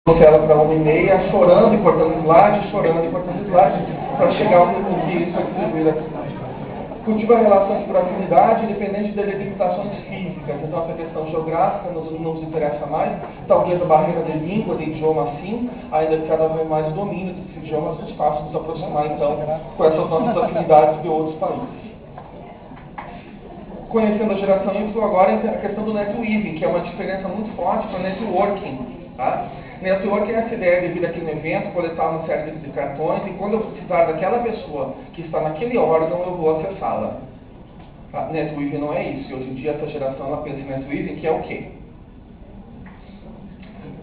ela para 1h30, chorando e cortando slide, para chegar ao que isso atribuir aqui. Cultiva relações por afinidade, independente das limitações físicas. Então, essa questão geográfica nos interessa mais. Talvez a barreira de língua, de idioma, sim, ainda que cada vez mais o domínio desses idiomas nos faça nos aproximar, então, com essas nossas afinidades de outros países. Conhecendo a geração Y, agora a questão do netweaving, que é uma diferença muito forte para o networking. Tá? Networking é essa ideia de vir aqui no evento, coletar uma série de cartões, e quando eu precisar daquela pessoa que está naquele órgão, eu vou acessá-la. Tá? Netweaving não é isso. E hoje em dia essa geração ela pensa em netweaving, que é o quê?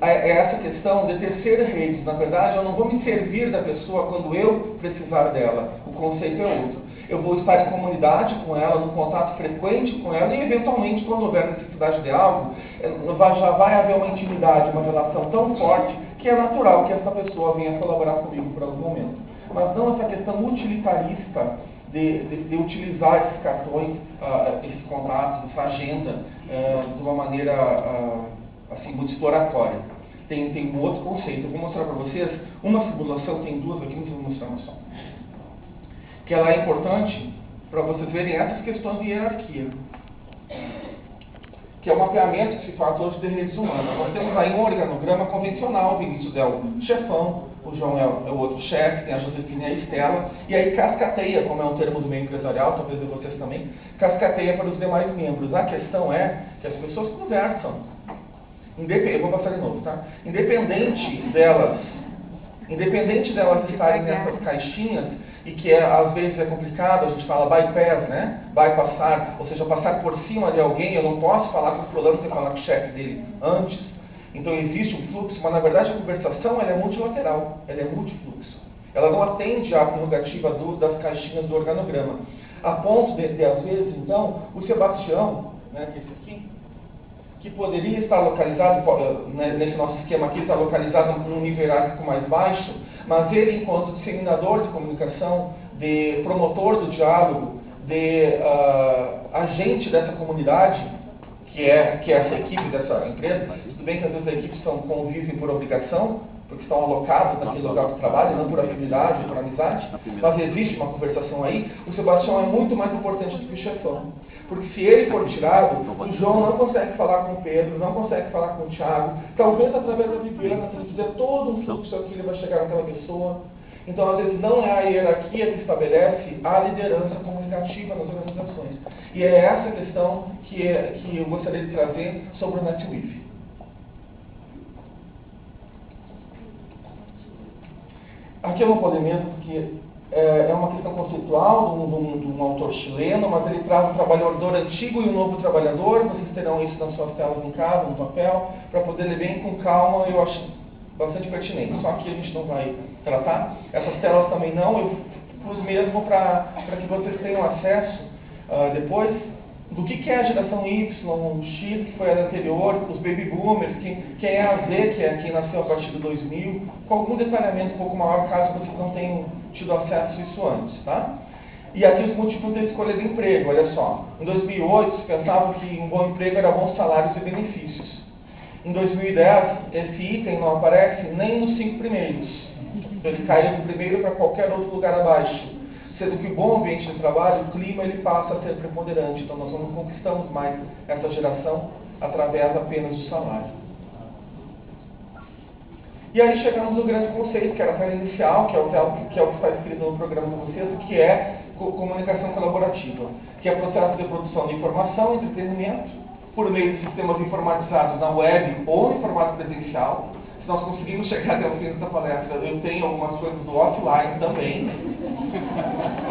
É essa questão de terceira rede. Na verdade, eu não vou me servir da pessoa quando eu precisar dela. O conceito é outro. Eu vou estar em comunidade com ela, no contato frequente com ela, e eventualmente, quando houver necessidade de algo, já vai haver uma intimidade, uma relação tão forte, que é natural que essa pessoa venha colaborar comigo por algum momento. Mas não essa questão utilitarista de utilizar esses cartões, esses contratos, essa agenda, de uma maneira assim, muito exploratória. Tem um outro conceito. Eu vou mostrar para vocês uma simulação, tem duas aqui, mas eu vou mostrar uma só. Que ela é importante para vocês verem essas questões de hierarquia. Que é o mapeamento que se faz hoje de redes humanas. Nós temos aí um organograma convencional. O Vinícius é o chefão, o João é o outro chefe, tem a Josefina e a Estela, e aí cascateia, como é um termo do meio empresarial, talvez de vocês também, cascateia para os demais membros. A questão é que as pessoas conversam. Eu vou passar de novo, tá? Independente delas estarem nessas caixinhas, e que às vezes é complicado, a gente fala bypass, né? Bypassar, ou seja, passar por cima de alguém. Eu não posso falar com o fulano sem falar com o chefe dele antes. Então existe um fluxo, mas na verdade a conversação ela é multilateral, ela é multifluxo. Ela não atende à prerrogativa das caixinhas do organograma. A ponto de às vezes, então, o Sebastião, né, que é esse aqui, que poderia estar localizado, nesse nosso esquema aqui, está localizado num nível hierárquico mais baixo, mas ele, enquanto disseminador de comunicação, de promotor do diálogo, de agente dessa comunidade, que é essa equipe dessa empresa, tudo bem que às vezes as equipes convivem por obrigação, porque estão alocados naquele lugar de trabalho, não por afinidade, por amizade, mas existe uma conversação aí. O Sebastião é muito mais importante do que o chefão. Porque se ele for tirado, o João não consegue falar com o Pedro, não consegue falar com o Thiago, talvez através da Viviana, se ele fizer todo um fluxo aqui, ele vai chegar naquela pessoa. Então, às vezes, não é a hierarquia que estabelece a liderança comunicativa nas organizações. E é essa questão que eu gostaria de trazer sobre o netweaving. Aqui eu não vou ler mesmo, porque é uma questão conceitual de um autor chileno, mas ele traz o trabalhador antigo e o novo trabalhador. Vocês terão isso nas suas telas em casa, no papel, para poder ler bem com calma. Eu acho bastante pertinente. Só que a gente não vai tratar. Essas telas também não. Eu pus mesmo para que vocês tenham acesso depois do que é a geração Y, X, que foi a anterior, os baby boomers, quem é a Z, que é quem nasceu a partir de 2000, com algum detalhamento um pouco maior, caso vocês não tenham tido acesso a isso antes, tá? E aqui os motivos de escolha de emprego, olha só. Em 2008, se pensava que um bom emprego era bons salários e benefícios. Em 2010, esse item não aparece nem nos 5 primeiros. Ele caiu do primeiro para qualquer outro lugar abaixo. Sendo que o bom ambiente de trabalho, o clima, ele passa a ser preponderante. Então, nós não conquistamos mais essa geração através apenas do salário. E aí chegamos no grande conceito, que era a tela inicial, que é o que está escrito no programa de vocês, que é comunicação colaborativa, que é processo de produção de informação e entretenimento por meio de sistemas informatizados na web ou em formato presencial. Se nós conseguimos chegar até o fim dessa palestra, eu tenho algumas coisas do offline também,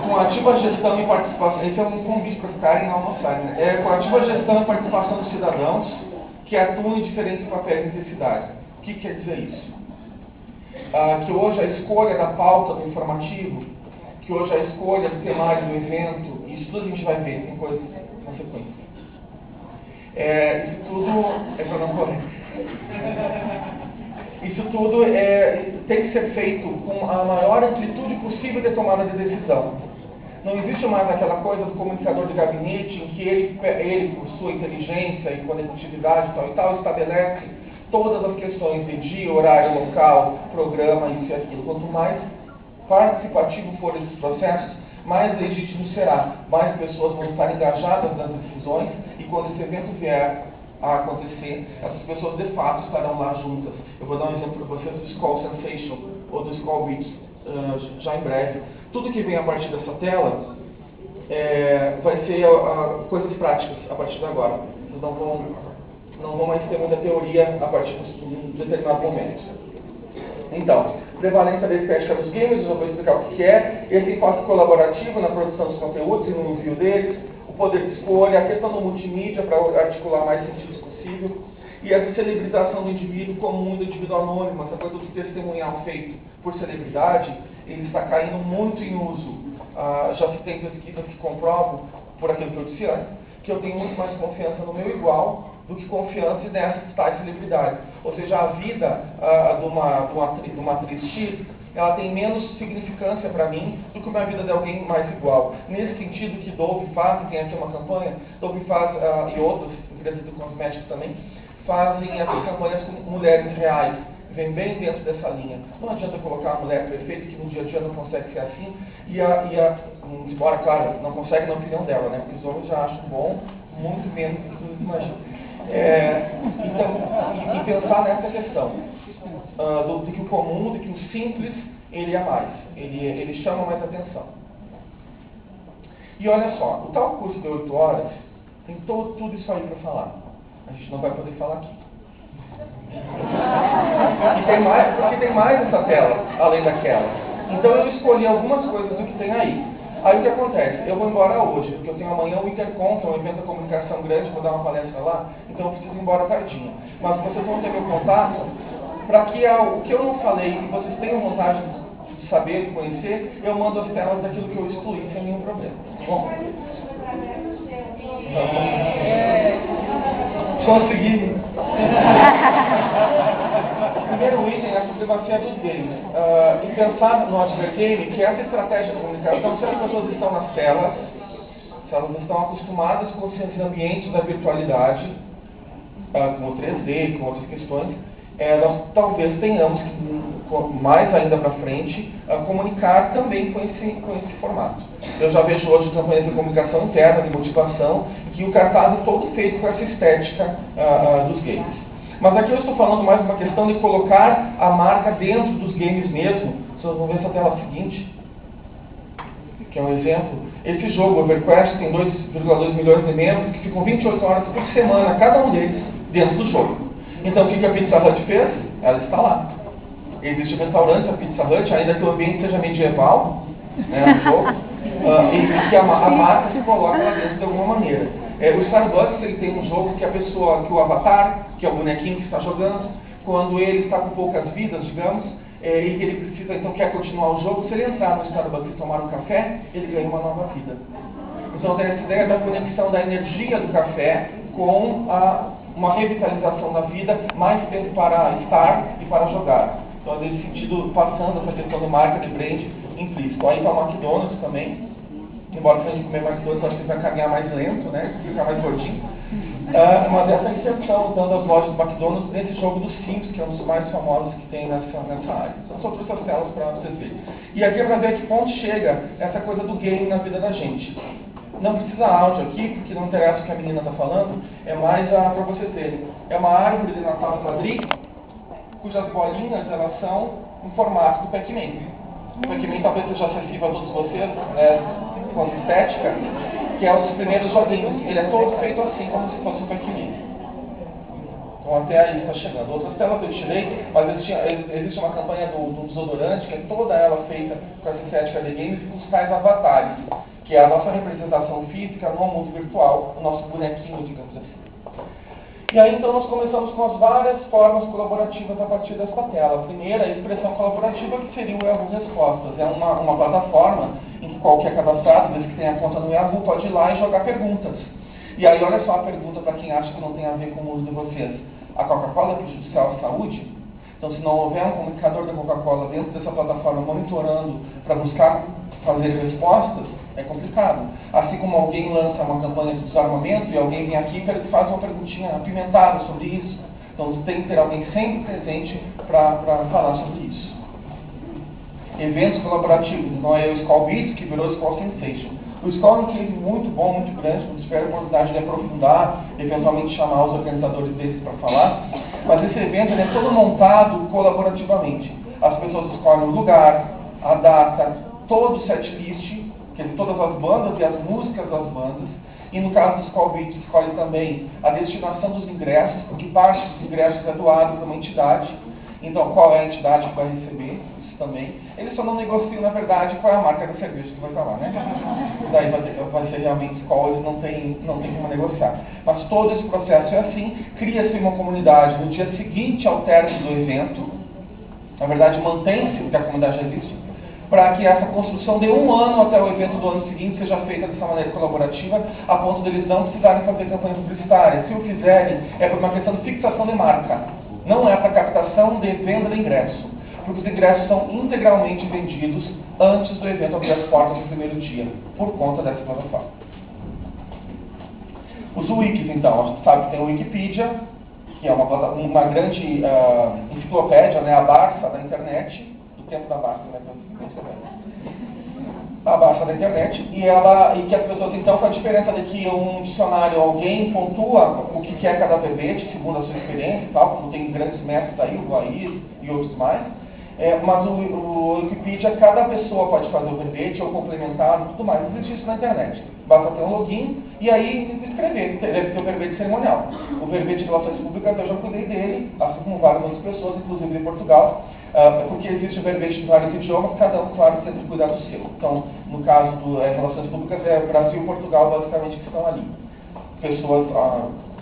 com ativa gestão e participação. Esse é um convite para ficarem na almoçar, né? Com ativa gestão e participação dos cidadãos que atuam em diferentes papéis e necessidades. O que quer dizer isso? Que hoje a escolha da pauta do informativo, que hoje a escolha do temário do evento, isso tudo a gente vai ver, tem coisas consequentes. Isso tudo é para não correr. Isso tudo tem que ser feito com a maior amplitude possível de tomada de decisão. Não existe mais aquela coisa do comunicador de gabinete em que ele por sua inteligência e conectividade e tal, estabelece todas as questões de dia, horário, local, programa, isso e aquilo. Quanto mais participativo for esses processos, mais legítimo será, mais pessoas vão estar engajadas nas decisões e quando esse evento vier a acontecer, essas pessoas de fato estarão lá juntas. Eu vou dar um exemplo para vocês do Skull Sensation ou do Skull Beats já em breve. Tudo que vem a partir dessa tela vai ser coisas práticas a partir de agora. Vocês não vão mais ter muita teoria a partir de um determinado momento. Então, prevalência da estética dos games, eu já vou explicar o que é, esse impacto colaborativo na produção dos conteúdos e no envio deles, o poder de escolha, a questão do multimídia para articular mais sentidos possível, e essa celebrização do indivíduo como um indivíduo anônimo, essa coisa do testemunhal feito por celebridade, ele está caindo muito em uso. Já se tem pesquisas que comprovam, por aquilo que eu disse antes, que eu tenho muito mais confiança no meu igual do que confiança nessas tais celebridades. Ou seja, a vida de uma atriz X, ela tem menos significância para mim do que uma vida de alguém mais igual. Nesse sentido que Dove faz, tem aqui uma campanha, Dove faz, e outras empresas de cosméticos também, fazem essas campanhas com mulheres reais. Vem bem dentro dessa linha. Não adianta colocar a mulher perfeita, que no dia a dia não consegue ser assim, embora, claro, não consegue na opinião dela, né? Porque os homens já acham bom, muito menos do que imagina. Então, e pensar nessa questão, de que o comum, de que o simples, ele é mais, ele chama mais atenção. E olha só, o tal curso de 8 horas tem tudo isso aí para falar. A gente não vai poder falar aqui. Porque tem mais essa tela, além daquela. Então eu escolhi algumas coisas do que tem aí. Aí o que acontece? Eu vou embora hoje, porque eu tenho amanhã o Intercom, que é um evento de comunicação grande, vou dar uma palestra lá, então eu preciso ir embora tardinho. Mas vocês vão ter meu contato, para que o que eu não falei e vocês tenham vontade de saber, de conhecer, eu mando as telas daquilo que eu excluí sem nenhum problema. Bom? Consegui. O primeiro item é a supremacia dos games. E pensar no Advergame, que essa estratégia de comunicação, se as pessoas estão nas telas, se elas estão acostumadas com esses ambientes da virtualidade, com o 3D, com outras questões, nós talvez tenhamos que, mais ainda para frente, comunicar também com esse formato. Eu já vejo hoje campanhas de comunicação interna, de motivação, que o cartaz é todo feito com essa estética dos games. Mas aqui eu estou falando mais uma questão de colocar a marca dentro dos games mesmo. Vocês vão ver essa tela seguinte, que é um exemplo. Esse jogo, EverQuest, tem 2,2 milhões de membros que ficam 28 horas por semana, cada um deles, dentro do jogo. Então, o que a Pizza Hut fez? Ela está lá. Existe um restaurante, a Pizza Hut, ainda que o ambiente seja medieval, né, no jogo, e que a marca se coloca lá dentro de alguma maneira. O Starbucks, ele tem um jogo que a pessoa, que o avatar, que é o bonequinho que está jogando, quando ele está com poucas vidas, digamos, e ele precisa, então, quer continuar o jogo, se ele entrar no Starbucks e tomar um café, ele ganha uma nova vida. Então, tem essa ideia da conexão da energia do café com uma revitalização da vida, mais tempo para estar e para jogar. Então, nesse sentido, passando essa questão do marca de brand implícito. Aí está o McDonald's também, embora se a gente comer McDonald's, acho que vai caminhar mais lento, né? Ficar mais gordinho. Mas essa inserção, dando as lojas do McDonald's nesse jogo dos Sims, que é um dos mais famosos que tem nessa área. Então, só trouxe as telas para vocês verem. E aqui é para ver a que ponto chega essa coisa do game na vida da gente. Não precisa áudio aqui, porque não interessa o que a menina está falando, é mais para vocês verem. É uma árvore de Natal quadrilha, cujas bolinhas elas são em formato do Pac-Man. O Pac-Man talvez seja acessível a todos vocês, né, com estética, que é um dos primeiros joguinhos. Ele é todo feito assim, como se fosse um Pac-Man. Então até aí está chegando. Outras telas eu tirei, mas existe uma campanha do desodorante, que é toda ela feita com essa estética de games e com os tais avatares, que é a nossa representação física no mundo virtual, o nosso bonequinho, digamos assim. E aí, então, nós começamos com as várias formas colaborativas a partir dessa tela. A primeira, a expressão colaborativa, que seria o Yahoo Respostas. É uma plataforma em que qualquer cadastrado, desde que tenha conta no Yahoo, pode ir lá e jogar perguntas. E aí, olha só a pergunta para quem acha que não tem a ver com o uso de vocês. A Coca-Cola é prejudicial à saúde? Então, se não houver um comunicador da Coca-Cola dentro dessa plataforma monitorando para buscar fazer respostas, é complicado. Assim como alguém lança uma campanha de desarmamento e alguém vem aqui e faz uma perguntinha apimentada sobre isso. Então tem que ter alguém sempre presente para falar sobre isso. Eventos colaborativos, então é o Skull Beats que virou Skull Sensation. O Skull é um case muito bom, muito grande, eu espero a oportunidade de aprofundar, eventualmente chamar os organizadores desses para falar, mas esse evento ele é todo montado colaborativamente. As pessoas escolhem o lugar, a data, todo o setlist, todas as bandas e as músicas das bandas, e no caso do Skull Beats escolhe também a destinação dos ingressos, porque parte dos ingressos é doado para uma entidade, então qual é a entidade que vai receber? Também. Eles só não negociam, na verdade, qual é a marca da cerveja que vai estar lá, né? Daí vai ser realmente Skull, eles não tem como negociar. Mas todo esse processo é assim, cria-se uma comunidade no dia seguinte ao término do evento, na verdade mantém-se, porque a comunidade já existe, para que essa construção de um ano até o evento do ano seguinte seja feita dessa maneira colaborativa, a ponto deles não precisarem fazer campanha publicitária. Se o fizerem, é por uma questão de fixação de marca, não é para captação de venda de ingresso. Porque os ingressos são integralmente vendidos antes do evento abrir as portas no primeiro dia, por conta dessa plataforma. Os wikis, então, a gente sabe que tem o Wikipedia, que é uma grande enciclopédia, né, a Barça da internet, do tempo da Barça, né, a Barça da internet, e que as pessoas, então, com a diferença de que um dicionário, alguém pontua o que é cada verbete, segundo a sua experiência e tal, como tem grandes mestres aí, o Guaís e outros mais. Mas o Wikipedia, cada pessoa pode fazer o verbete ou complementar e tudo mais. Existe isso na internet. Basta ter um login e aí escrever. Deve ter o verbete cerimonial. O verbete de relações públicas, eu já cuidei dele, assim como várias outras pessoas, inclusive em Portugal, porque existe o verbete em vários idiomas, cada um, claro, sempre cuidar do seu. Então, no caso de relações públicas, é Brasil e Portugal, basicamente, que estão ali. Pessoas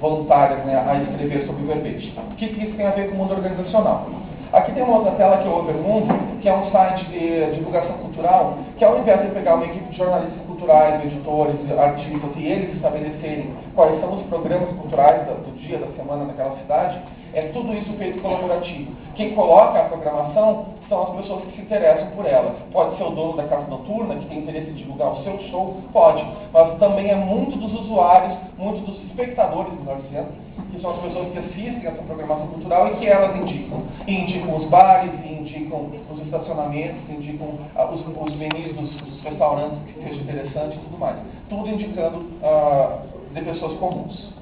voluntárias, né, a escrever sobre o verbete. O que isso tem a ver com o mundo organizacional? Aqui tem uma outra tela que é o Overmundo, que é um site de divulgação cultural, que ao invés de pegar uma equipe de jornalistas culturais, editores, artistas, e eles estabelecerem quais são os programas culturais do dia, da semana naquela cidade, é tudo isso feito colaborativo. Quem coloca a programação são as pessoas que se interessam por ela. Pode ser o dono da casa noturna, que tem interesse em divulgar o seu show, pode, mas também é muito dos usuários, muito dos espectadores, melhor dizendo, que são as pessoas que assistem essa programação cultural e que elas indicam. E indicam os bares, indicam os estacionamentos, indicam os menus dos restaurantes que seja interessante e tudo mais. Tudo indicando de pessoas comuns.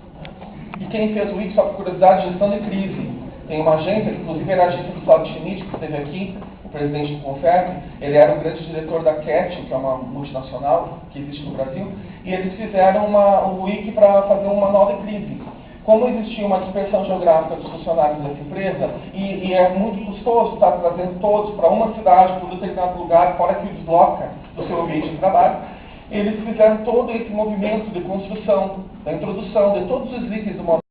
E quem fez o Wiki, só por curiosidade, gestão de crise. Tem uma agência, inclusive era a agência do Flávio Schmidt, que esteve aqui, o presidente do Conferp, ele era o grande diretor da CAT, que é uma multinacional que existe no Brasil, e eles fizeram um Wiki para fazer uma nova crise. Como existia uma dispersão geográfica dos funcionários dessa empresa, e é muito custoso estar trazendo todos para uma cidade, para um determinado lugar, fora que o desloca do seu ambiente de trabalho, eles fizeram todo esse movimento de construção, da introdução de todos os itens do